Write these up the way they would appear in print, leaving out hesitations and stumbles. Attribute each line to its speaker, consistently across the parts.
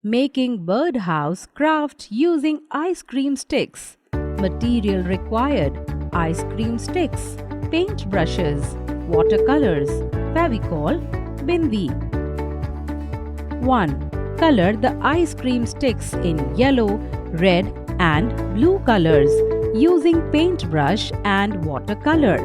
Speaker 1: Making birdhouse craft using ice cream sticks. Material required: ice cream sticks, paint brushes, watercolors, Fevicol, bindi. 1. Color the ice cream sticks in yellow, red and blue colors using paintbrush and watercolor.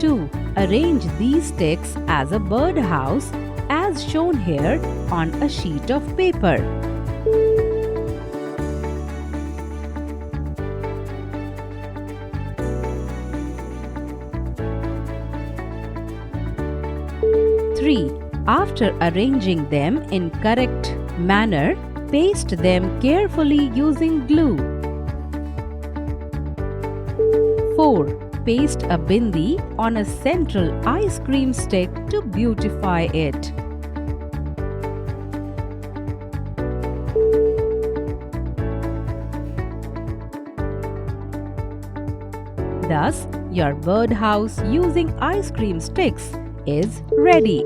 Speaker 1: 2. Arrange these sticks as a birdhouse as shown here on a sheet of paper. Three. After arranging them in correct manner, paste them carefully using glue. 4. Paste a bindi on a central ice cream stick to beautify it. Thus, your birdhouse using ice cream sticks is ready.